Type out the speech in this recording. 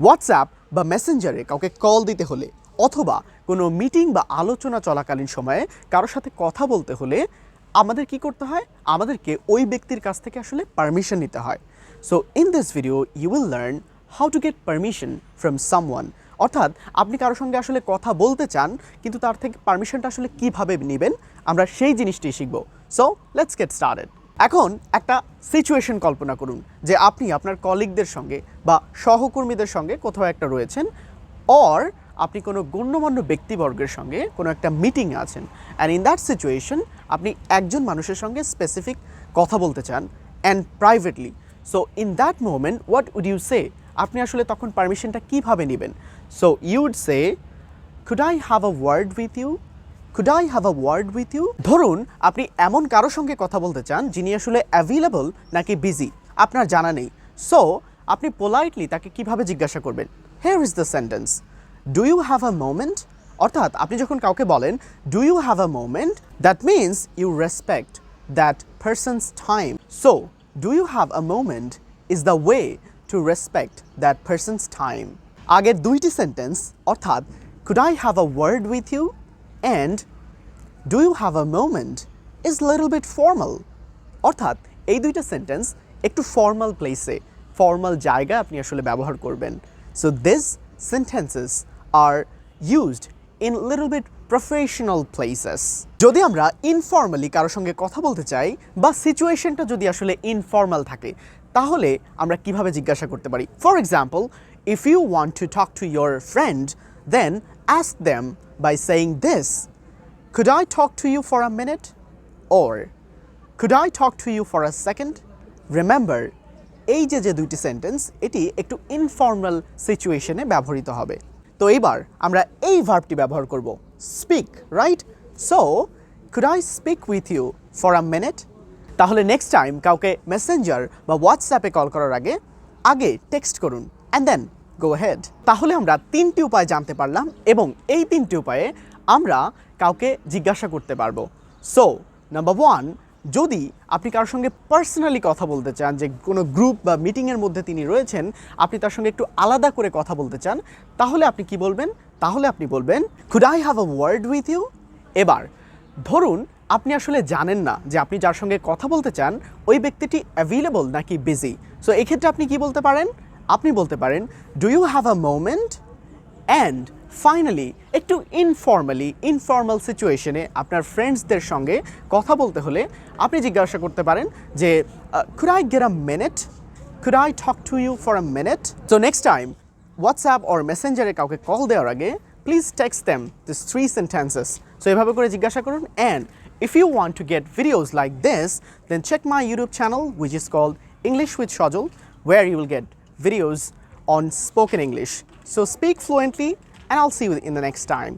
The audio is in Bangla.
হোয়াটসঅ্যাপ বা মেসেঞ্জারে কাউকে কল দিতে হলে অথবা কোনো মিটিং বা আলোচনা চলাকালীন সময়ে কারোর সাথে কথা বলতে হলে আমাদের কি করতে হয়? আমাদেরকে ওই ব্যক্তির কাছ থেকে আসলে পারমিশন নিতে হয়। So in this video you will learn how to get permission from someone. অর্থাৎ আপনি কারোর সঙ্গে আসলে কথা বলতে চান, কিন্তু তার থেকে পারমিশনটা আসলে কীভাবে নেবেন, আমরা সেই জিনিসটি শিখব। So let's get started. এখন একটা সিচুয়েশন কল্পনা করুন যে আপনি আপনার কলিগদের সঙ্গে বা সহকর্মীদের সঙ্গে কোথাও একটা রয়েছেন, অর আপনি কোনো গণ্যমান্য ব্যক্তিবর্গের সঙ্গে কোনো একটা মিটিংয়ে আছেন, অ্যান্ড ইন দ্যাট সিচুয়েশন আপনি একজন মানুষের সঙ্গে স্পেসিফিক কথা বলতে চান and privately. So in that moment what would you say? আপনি আসলে তখন পারমিশনটা কীভাবে নেবেন? So you would say, could I have a word with you? Could I have a word with you? ধরুন আপনি এমন কারোর সঙ্গে কথা বলতে চান যিনি আসলে অ্যাভেলেবল নাকি বিজি আপনার জানা নেই। সো আপনি পোলাইটলি তাকে কিভাবে জিজ্ঞাসা করবেন? Here is the sentence, do you have a moment? অর্থাৎ আপনি যখন কাউকে বলেন do you have a moment, that means you respect that person's time. So do you have a moment is the way to respect that person's time. আগের দুইটি সেন্টেন্স অর্থাৎ could I have a word with you and do you have a moment is little bit formal. অর্থাৎ এই দুইটা সেন্টেন্স একটু ফর্মাল প্লেসে, ফর্মাল জায়গায় আপনি আসলে ব্যবহার করবেন। So this sentences are used in little bit professional places. যদি আমরা ইনফর্মালি কারোর সঙ্গে কথা বলতে চাই বা সিচুয়েশনটা যদি আসলে ইনফর্মাল থাকে, তাহলে আমরা কিভাবে জিজ্ঞাসা করতে পারি? For example, if you want to talk to your friend, then ask them by saying this, could I talk to you for a minute? Or could I talk to you for a second? Remember, এই যে দুইটি সেন্টেন্স এটি একটু ইনফর্মাল সিচুয়েশনে ব্যবহৃত হবে। তো এইবার আমরা এই ভার্বটি ব্যবহার করব, speak, right? So could I speak with you for a minute? তাহলে নেক্সট টাইম কাউকে মেসেঞ্জার বা হোয়াটসঅ্যাপে কল করার আগে টেক্সট করুন অ্যান্ড দেন গো হেড। তাহলে আমরা তিনটি উপায় জানতে পারলাম এবং এই তিনটি উপায়ে আমরা কাউকে জিজ্ঞাসা করতে পারবো। সো নাম্বার 1, যদি আপনি কারোর সঙ্গে পার্সোনালি কথা বলতে চান, যে কোনো গ্রুপ বা মিটিংয়ের মধ্যে তিনি রয়েছেন, আপনি তার সঙ্গে একটু আলাদা করে কথা বলতে চান, তাহলে আপনি কি বলবেন? তাহলে আপনি বলবেন could I have a word with you? এবার ধরুন আপনি আসলে জানেন না যে আপনি যার সঙ্গে কথা বলতে চান ওই ব্যক্তিটি অ্যাভেলেবল নাকি বিজি। সো এক্ষেত্রে আপনি কি বলতে পারেন? আপনি বলতে পারেন do you have a moment? And finally একটু ইনফর্মাল সিচুয়েশনে আপনার ফ্রেন্ডসদের সঙ্গে কথা বলতে হলে আপনি জিজ্ঞাসা করতে পারেন যে could I get a minute? Could I talk to you for a minute? So next time WhatsApp or মেসেঞ্জারে কাউকে কল দেওয়ার আগে please text them this 3 sentences. So এভাবে করে জিজ্ঞাসা করুন। And if you want to get videos like this, then check my YouTube channel, which is called English with Shajul, where you will get videos on spoken English. So speak fluently, and I'll see you in the next time.